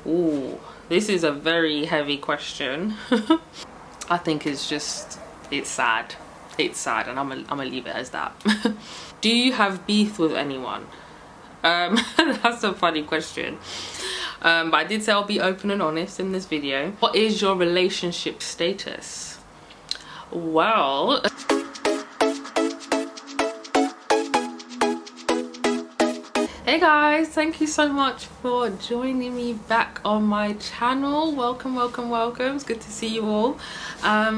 Ooh, this is a very heavy question. I think it's sad. It's sad, and I'm gonna leave it as that. Do you have beef with anyone? That's a funny question. But I did say I'll be open and honest in this video. What is your relationship status? Well, hey guys, thank you so much for joining me back on my channel. Welcome, welcome, welcome. It's good to see you all.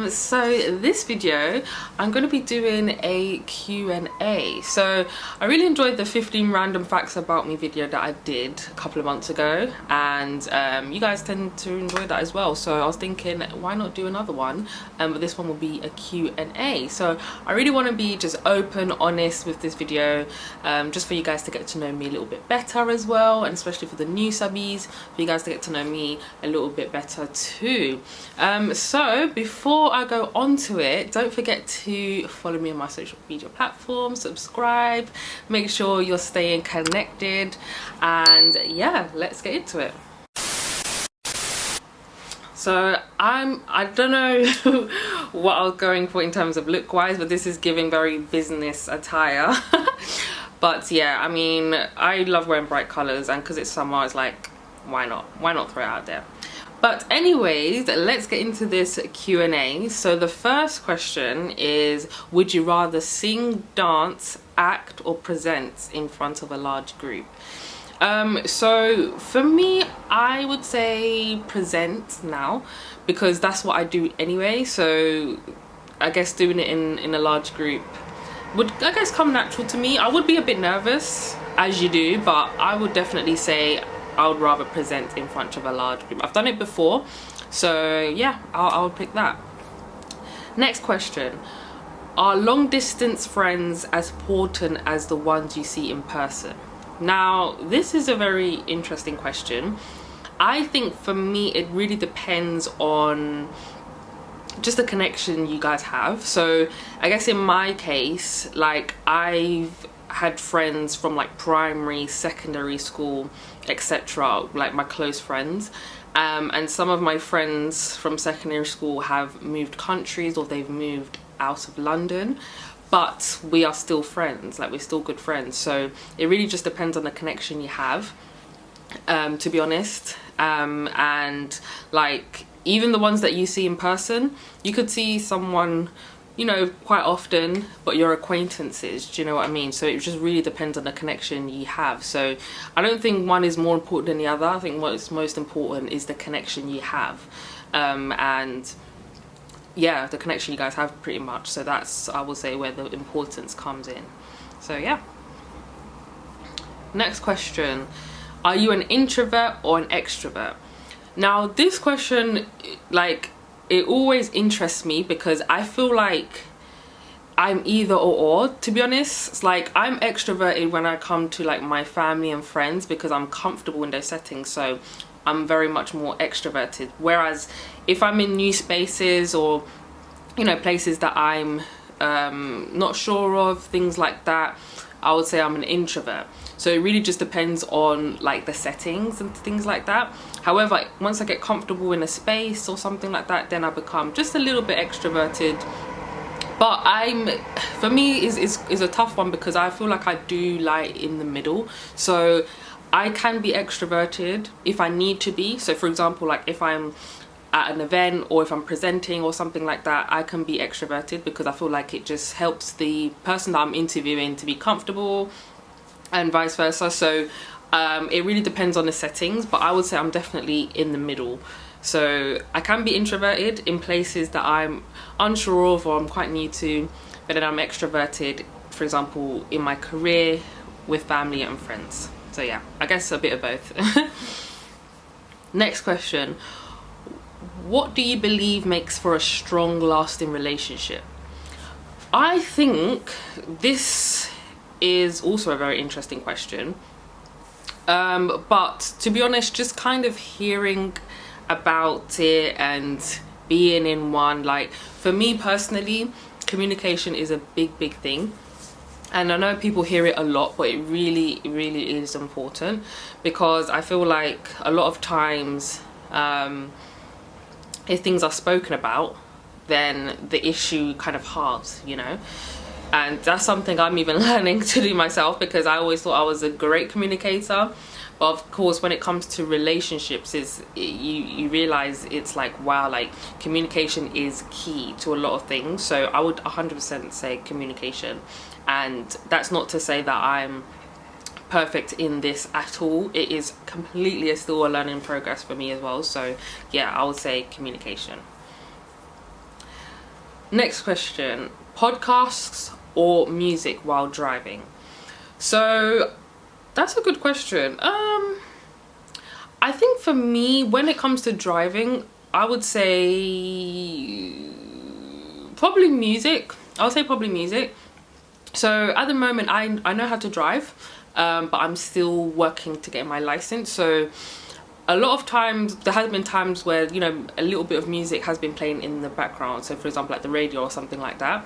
So this video I'm going to be doing a Q&A. So I really enjoyed the 15 random facts about me video that I did a couple of months ago, and you guys tend to enjoy that as well, so I was thinking why not do another one, but this one will be a Q&A. So I really want to be just open, honest with this video, just for you guys to get to know me a little bit better as well, and especially for the new subbies, for you guys to get to know me a little bit better too. So before I go on to it, don't forget to follow me on my social media platforms, subscribe, make sure you're staying connected, and yeah, let's get into it. So I don't know what I was going for in terms of look wise, but this is giving very business attire. But yeah, I mean, I love wearing bright colors, and because it's summer, it's like, why not throw it out there. But anyways, let's get into this Q&A. So the first question is, would you rather sing, dance, act, or present in front of a large group? So for me, I would say present now, because that's what I do anyway. So I guess doing it in a large group would, I guess, come natural to me. I would be a bit nervous, as you do, but I would definitely say I would rather present in front of a large group. I've done it before, so yeah, I'll pick that. Next question. Are long distance friends as important as the ones you see in person? Now, this is a very interesting question. I think for me, it really depends on just the connection you guys have. So I guess in my case, like, I've had friends from like primary, secondary school, etc., like my close friends, and some of my friends from secondary school have moved countries, or they've moved out of London, but we are still friends, like we're still good friends. So it really just depends on the connection you have, to be honest. And like, even the ones that you see in person, you could see someone, you know, quite often, but your acquaintances, do you know what I mean? So it just really depends on the connection you have. So I don't think one is more important than the other. I think what's most important is the connection you have, and yeah, the connection you guys have, pretty much. So that's, I will say, where the importance comes in. So yeah. Next question. Are you an introvert or an extrovert? Now this question, like, it always interests me, because I feel like I'm either or, to be honest. It's like, I'm extroverted when I come to like my family and friends, because I'm comfortable in those settings, so I'm very much more extroverted. Whereas if I'm in new spaces, or, you know, places that I'm not sure of, things like that, I would say I'm an introvert. So it really just depends on like the settings and things like that. However, once I get comfortable in a space or something like that, then I become just a little bit extroverted. But for me is a tough one, because I feel like I do lie in the middle. So I can be extroverted if I need to be. So for example, like if I'm at an event, or if I'm presenting or something like that, I can be extroverted, because I feel like it just helps the person that I'm interviewing to be comfortable, and vice versa. So it really depends on the settings, but I would say I'm definitely in the middle. So I can be introverted in places that I'm unsure of, or I'm quite new to, but then I'm extroverted, for example, in my career, with family and friends. So yeah, I guess a bit of both. Next question. What do you believe makes for a strong, lasting relationship? I think this is also a very interesting question. But to be honest, just kind of hearing about it and being in one, like, for me personally, communication is a big thing. And I know people hear it a lot, but it really is important, because I feel like a lot of times if things are spoken about, then the issue kind of halves, you know. And that's something I'm even learning to do myself, because I always thought I was a great communicator, but of course when it comes to relationships, you realize it's like, wow, like communication is key to a lot of things. So I would 100% say communication. And that's not to say that I'm perfect in this at all. It is completely still a learning progress for me as well. So yeah, I would say communication. Next question: podcasts or music while driving? So that's a good question. I think for me, when it comes to driving, I would say probably music. I would say probably music. So at the moment I know how to drive, but I'm still working to get my license. So a lot of times there has been times where, you know, a little bit of music has been playing in the background. So for example, like the radio or something like that.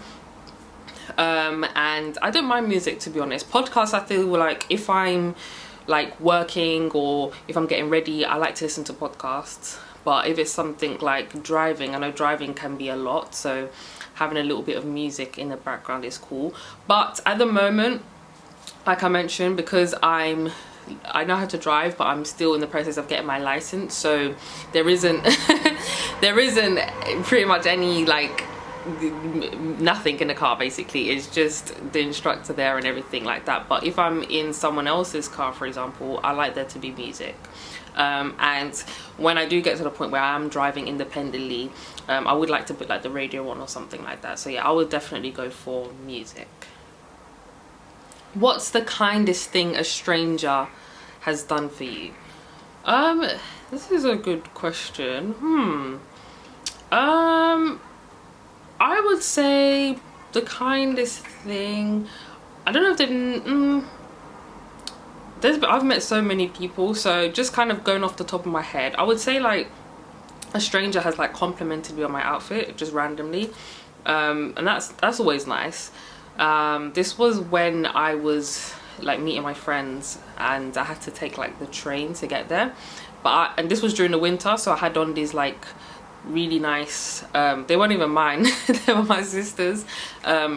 And I don't mind music, to be honest. Podcasts, I feel like if I'm like working or if I'm getting ready, I like to listen to podcasts. But if it's something like driving, I know driving can be a lot, so having a little bit of music in the background is cool. But at the moment, like I mentioned, because I know how to drive, but I'm still in the process of getting my license, so there isn't pretty much any like nothing in the car. Basically it's just the instructor there and everything like that. But if I'm in someone else's car, for example, I like there to be music. And when I do get to the point where I'm driving independently, I would like to put like the radio on or something like that. So yeah, I would definitely go for music. What's the kindest thing a stranger has done for you? This is a good question. I would say the kindest thing, I don't know if I've met so many people, so just kind of going off the top of my head, I would say like a stranger has like complimented me on my outfit just randomly, and that's always nice. This was when I was like meeting my friends and I had to take like the train to get there, and this was during the winter, so I had on these like really nice, they weren't even mine, they were my sister's,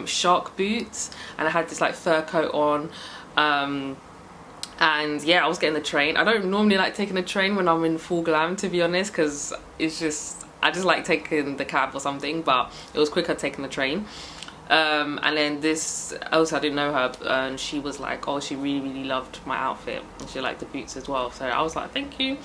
shark boots, and I had this like fur coat on, and yeah, I was getting the train. I don't normally like taking the train when I'm in full glam, to be honest, because I just like taking the cab or something, but it was quicker taking the train. And then this, also I didn't know her, and she was like, oh, she really loved my outfit and she liked the boots as well, so I was like, thank you.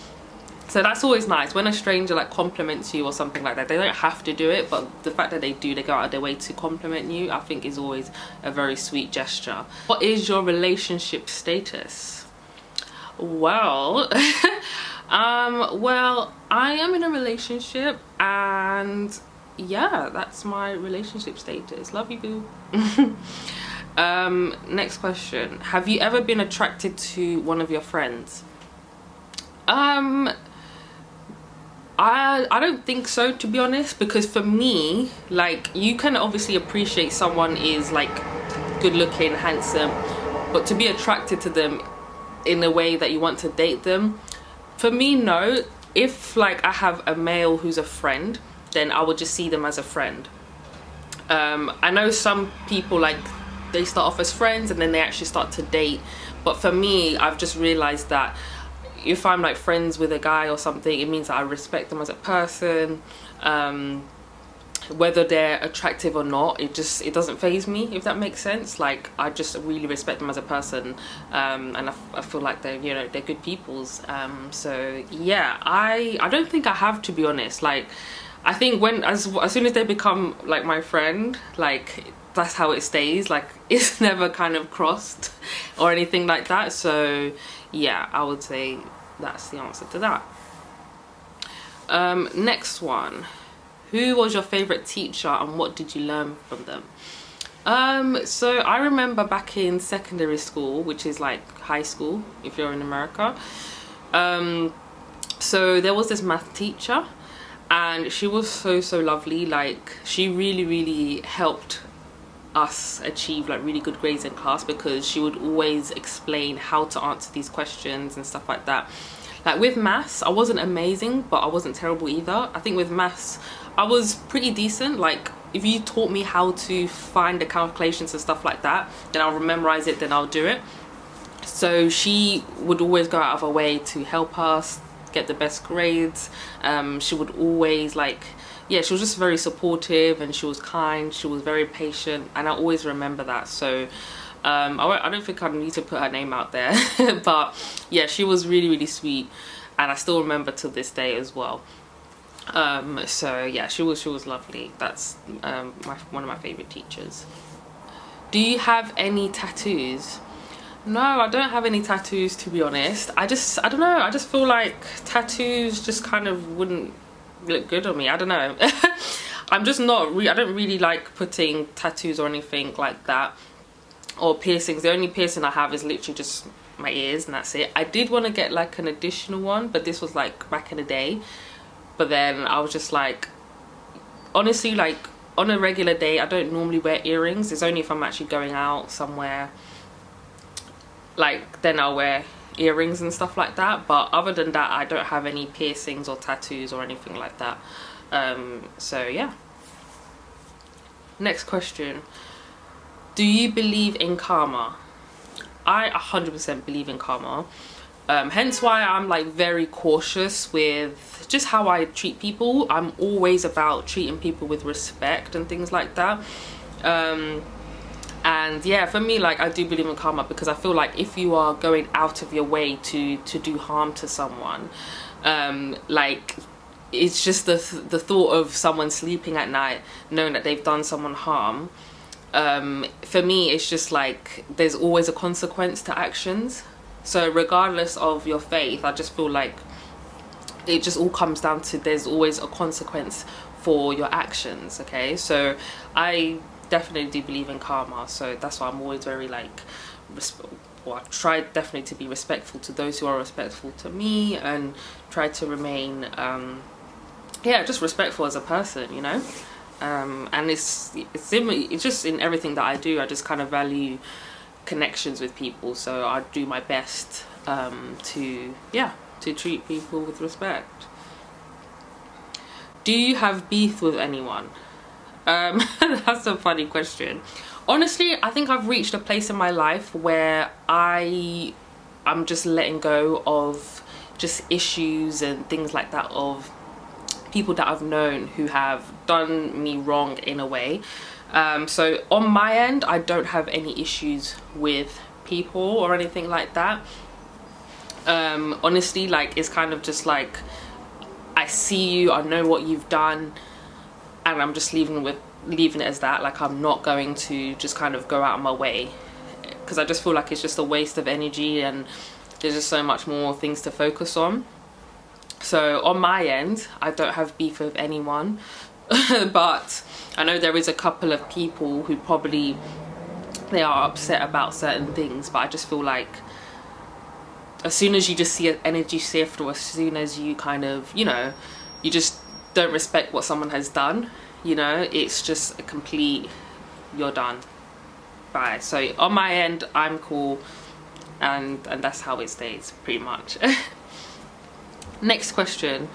So that's always nice when a stranger like compliments you or something like that. They don't have to do it, but the fact that they do, they go out of their way to compliment you, I think is always a very sweet gesture. What is your relationship status? Well, well, I am in a relationship, and yeah, that's my relationship status. Love you, boo. Next question. Have you ever been attracted to one of your friends? I don't think so, to be honest, because for me, like, you can obviously appreciate someone is like good looking, handsome, but to be attracted to them in a way that you want to date them, for me, no. If like I have a male who's a friend, then I would just see them as a friend. I know some people, like, they start off as friends and then they actually start to date, but for me, I've just realized that if I'm like friends with a guy or something, it means that I respect them as a person. Whether they're attractive or not, it doesn't faze me, if that makes sense. Like, I just really respect them as a person, and I feel like they're good peoples. So yeah, I don't think I have, to be honest. Like, I think as soon as they become like my friend, like, that's how it stays. Like, it's never kind of crossed or anything like that. So yeah, I would say that's the answer to that. Next one. Who was your favorite teacher and what did you learn from them? So I remember back in secondary school, which is like high school if you're in America. So there was this math teacher, and she was so lovely. Like, she really helped us achieve like really good grades in class, because she would always explain how to answer these questions and stuff like that. Like with maths, I wasn't amazing, but I wasn't terrible either. I think with maths, I was pretty decent. Like if you taught me how to find the calculations and stuff like that, then I'll memorize it, then I'll do it. So she would always go out of her way to help us get the best grades. She would always like, yeah, she was just very supportive, and she was kind, she was very patient, and I always remember that. So I don't think I need to put her name out there but yeah, she was really, really sweet, and I still remember till this day as well. So yeah, she was lovely. That's one of my favorite teachers. Do you have any tattoos? No, I don't have any tattoos, to be honest. I don't know, I just feel like tattoos just kind of wouldn't look good on me. I don't know. I'm just not I don't really like putting tattoos or anything like that, or piercings. The only piercing I have is literally just my ears, and that's it. I did want to get like an additional one, but this was like back in the day. But then I was just like, honestly, like on a regular day I don't normally wear earrings. It's only if I'm actually going out somewhere, like then I'll wear earrings and stuff like that. But other than that, I don't have any piercings or tattoos or anything like that. So yeah. Next question. Do you believe in karma? I 100% believe in karma. Hence why I'm like very cautious with just how I treat people. I'm always about treating people with respect and things like that. And yeah, for me, like I do believe in karma, because I feel like if you are going out of your way to do harm to someone, like it's just the thought of someone sleeping at night knowing that they've done someone harm. For me, it's just like there's always a consequence to actions. So regardless of your faith, I just feel like it just all comes down to there's always a consequence for your actions. Okay, so I definitely do believe in karma, so that's why I'm always very like I try definitely to be respectful to those who are respectful to me, and try to remain yeah, just respectful as a person, you know. And it's just in everything that I do. I just kind of value connections with people, so I do my best to treat people with respect. Do you have beef with anyone? That's a funny question. Honestly, I think I've reached a place in my life where I'm just letting go of just issues and things like that of people that I've known who have done me wrong in a way. So on my end, I don't have any issues with people or anything like that. Honestly, like it's kind of just like I see you, I know what you've done, and I'm just leaving it as that. Like I'm not going to just kind of go out of my way, because I just feel like it's just a waste of energy, and there's just so much more things to focus on. So on my end, I don't have beef with anyone. But I know there is a couple of people who probably they are upset about certain things, but I just feel like as soon as you just see an energy shift, or as soon as you kind of, you know, you just don't respect what someone has done, you know, it's just a complete, you're done, bye. So on my end, I'm cool, and that's how it stays pretty much. Next question.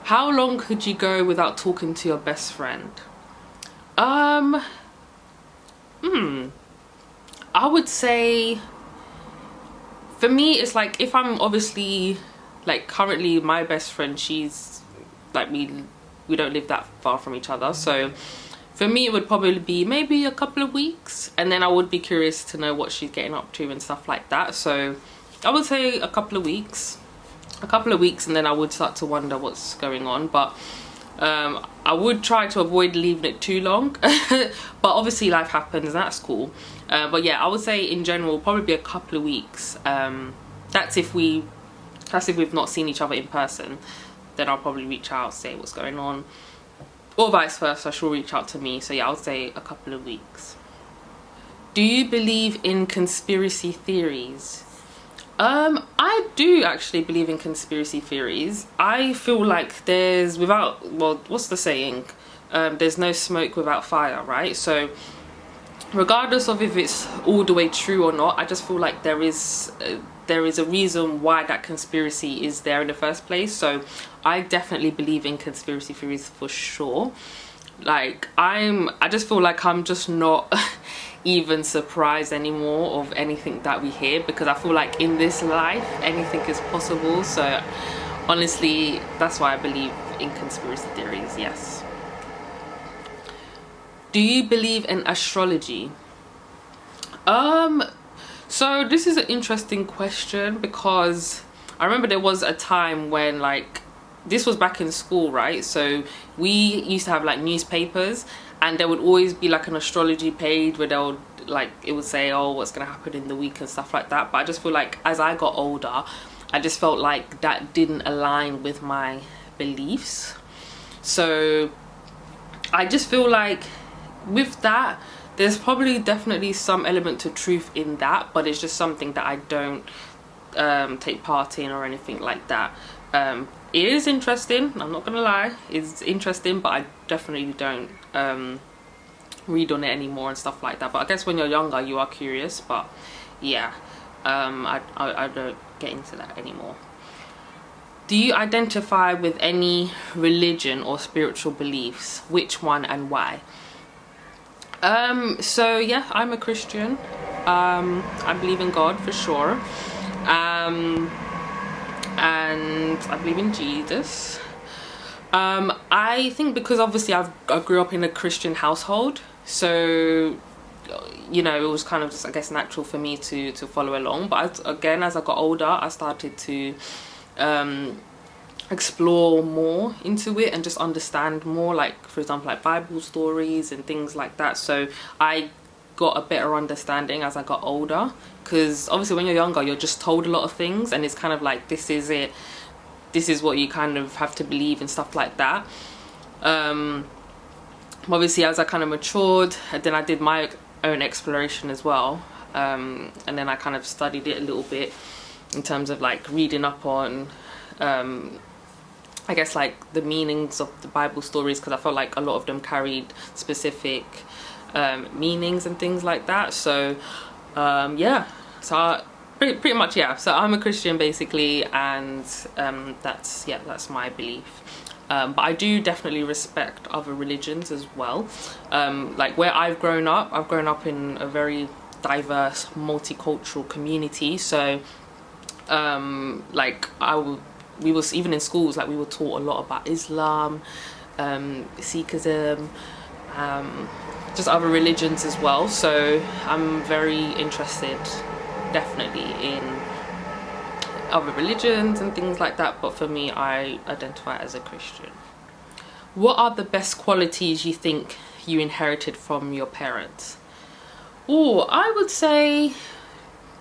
How long could you go without talking to your best friend? I would say, for me, it's like if I'm obviously, like currently my best friend, she's like, we don't live that far from each other. So for me, it would probably be maybe a couple of weeks. And then I would be curious to know what she's getting up to and stuff like that. So I would say a couple of weeks. And then I would start to wonder what's going on. But I would try to avoid leaving it too long. But obviously life happens, that's cool. But yeah, I would say in general probably a couple of weeks. That's if we've not seen each other in person. Then I'll probably reach out, say what's going on, or vice versa, she'll reach out to me. So yeah, I would say a couple of weeks. Do you believe in conspiracy theories? I do actually believe in conspiracy theories. I feel like what's the saying? There's no smoke without fire, right? So regardless of if it's all the way true or not, I just feel like there is a reason why that conspiracy is there in the first place. So I definitely believe in conspiracy theories for sure. Like I just feel like I'm just not even surprised anymore of anything that we hear, because I feel like in this life anything is possible. So honestly, that's why I believe in conspiracy theories. Yes. Do you believe in astrology? So this is an interesting question, because I remember there was a time when, like, this was back in school, right? So we used to have like newspapers, and there would always be like an astrology page where they'll, like, it would say, oh, what's gonna happen in the week and stuff like that. But I just feel like as I got older, I just felt like that didn't align with my beliefs. So I just feel like with that, there's probably definitely some element to truth in that, but it's just something that I don't take part in or anything like that. It is interesting, I'm not gonna lie, it's interesting, but I definitely don't read on it anymore and stuff like that. But I guess when you're younger you are curious, but yeah, I don't get into that anymore. Do you identify with any religion or spiritual beliefs? Which one and why? So yeah, I'm a Christian. I believe in God for sure. And I believe in Jesus. I think because obviously I grew up in a Christian household, so you know, it was kind of just, I guess, natural for me to follow along. But again, as I got older, I started to explore more into it and just understand more, like, for example, like Bible stories and things like that. So I got a better understanding as I got older, because obviously when you're younger you're just told a lot of things, and it's kind of like, this is it, this is what you kind of have to believe and stuff like that. Obviously as I kind of matured, and then I did my own exploration as well, and then I kind of studied it a little bit in terms of like reading up on I guess like the meanings of the Bible stories, because I felt like a lot of them carried specific meanings and things like that. So yeah, so pretty much, yeah, so I'm a Christian basically, and that's my belief. But I do definitely respect other religions as well. Like where I've grown up in a very diverse multicultural community. So like we was, even in schools, like we were taught a lot about Islam, Sikhism, just other religions as well. So I'm very interested definitely in other religions and things like that, but for me, I identify as a Christian. What are the best qualities you think you inherited from your parents? Oh, I would say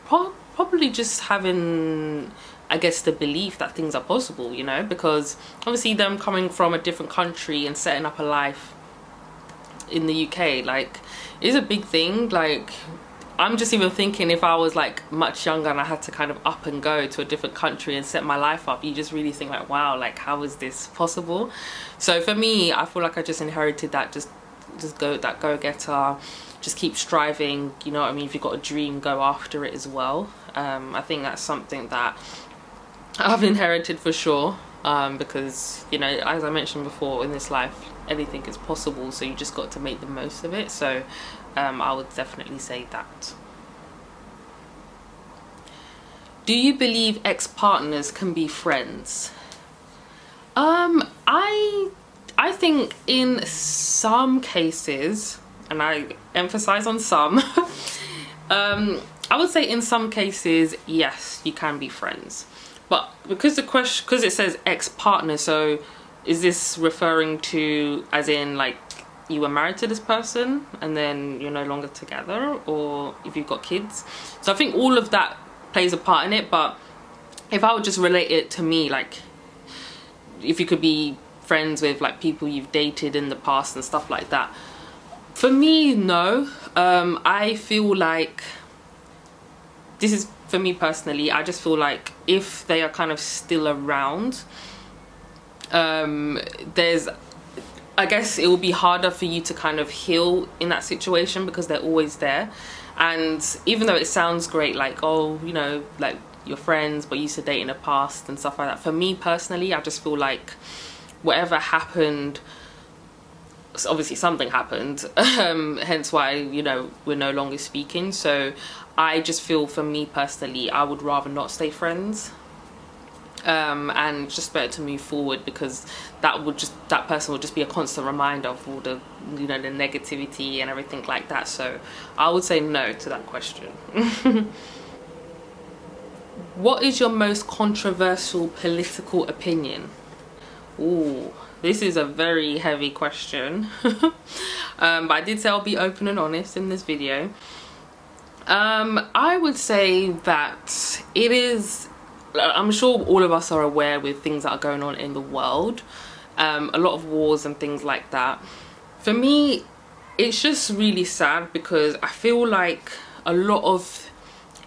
probably just having, I guess, the belief that things are possible, you know, because obviously them coming from a different country and setting up a life in the UK, like, is a big thing. Like, I'm just even thinking, if I was like much younger and I had to kind of up and go to a different country and set my life up, you just really think like, wow, like, how is this possible? So for me, I feel like I just inherited that, just go-getter, just keep striving, you know what I mean? If you've got a dream, go after it as well. I think that's something that I've inherited for sure, because, you know, as I mentioned before, in this life anything is possible, so you just got to make the most of it. So I would definitely say that. Do you believe ex-partners can be friends? I think in some cases, and I emphasize on some, I would say in some cases, yes, you can be friends. But because it says ex-partner, so is this referring to, as in, like, you were married to this person and then you're no longer together, or if you've got kids? So I think all of that plays a part in it. But if I would just relate it to me, like, if you could be friends with like people you've dated in the past and stuff like that, for me, no. I feel like, this is for me personally, I just feel like if they are kind of still around, there's I guess it will be harder for you to kind of heal in that situation because they're always there. And even though it sounds great, like, oh, you know, like your friends but you used to date in the past and stuff like that, for me personally, I just feel like whatever happened, obviously something happened, hence why, you know, we're no longer speaking. So I just feel, for me personally, I would rather not stay friends, and just better to move forward, because that person would just be a constant reminder of all the, you know, the negativity and everything like that. So I would say no to that question. What is your most controversial political opinion? Ooh, this is a very heavy question. But I did say I'll be open and honest in this video. I would say that it is, I'm sure all of us are aware with things that are going on in the world, a lot of wars and things like that. For me, it's just really sad because I feel like a lot of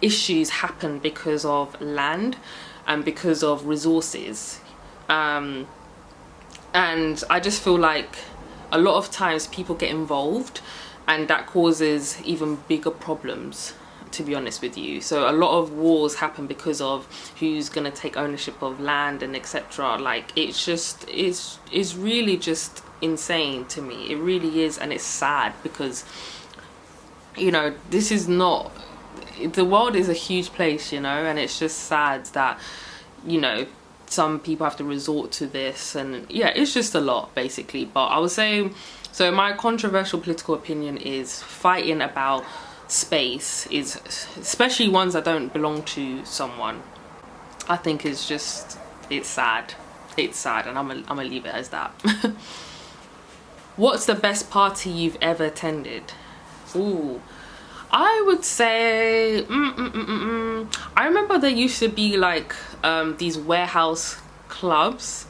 issues happen because of land and because of resources. And I just feel like a lot of times people get involved and that causes even bigger problems, to be honest with you. So a lot of wars happen because of who's gonna take ownership of land and etc. Like, it's just, it's really just insane to me. It really is. And it's sad because, you know, this is not, the world is a huge place, you know, and it's just sad that, you know, some people have to resort to this. And yeah, it's just a lot basically. But I would say, so my controversial political opinion is fighting about space, is especially ones that don't belong to someone, I think is just, it's sad. It's sad, and I'm gonna leave it as that. What's the best party you've ever attended? Ooh, I would say I remember there used to be like these warehouse clubs,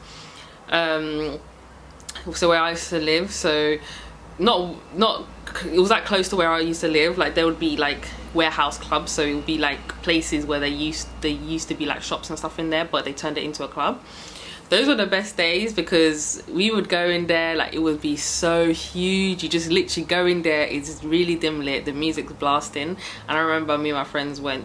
so where I used to live. So not it was like close to where I used to live. Like, there would be like warehouse clubs, so it would be like places where they used to be like shops and stuff in there, but they turned it into a club. Those were the best days because we would go in there, like, it would be so huge. You just literally go in there, it's really dim lit, the music's blasting. And I remember me and my friends went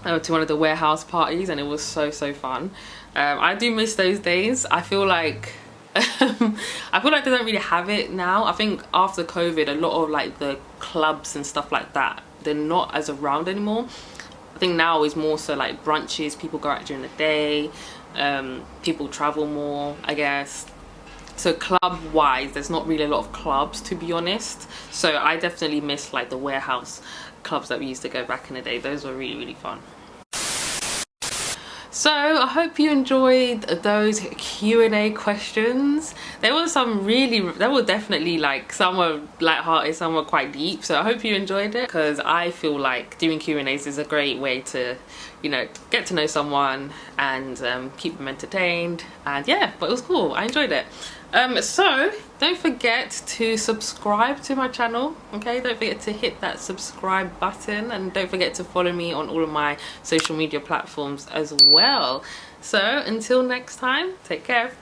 to one of the warehouse parties, and it was so fun. I do miss those days. I feel like I feel like they don't really have it now. I think after COVID, a lot of like the clubs and stuff like that, they're not as around anymore. I think now is more so like brunches, people go out during the day, people travel more, I guess. So club wise, there's not really a lot of clubs, to be honest. So I definitely miss like the warehouse clubs that we used to go back in the day. Those were really fun. So I hope you enjoyed those Q&A questions. There were some there were definitely like, some were light-hearted, some were quite deep. So I hope you enjoyed it, because I feel like doing Q&As is a great way to, you know, get to know someone and keep them entertained. And yeah, but it was cool. I enjoyed it. So don't forget to subscribe to my channel, okay? Don't forget to hit that subscribe button, and don't forget to follow me on all of my social media platforms as well. So until next time, take care.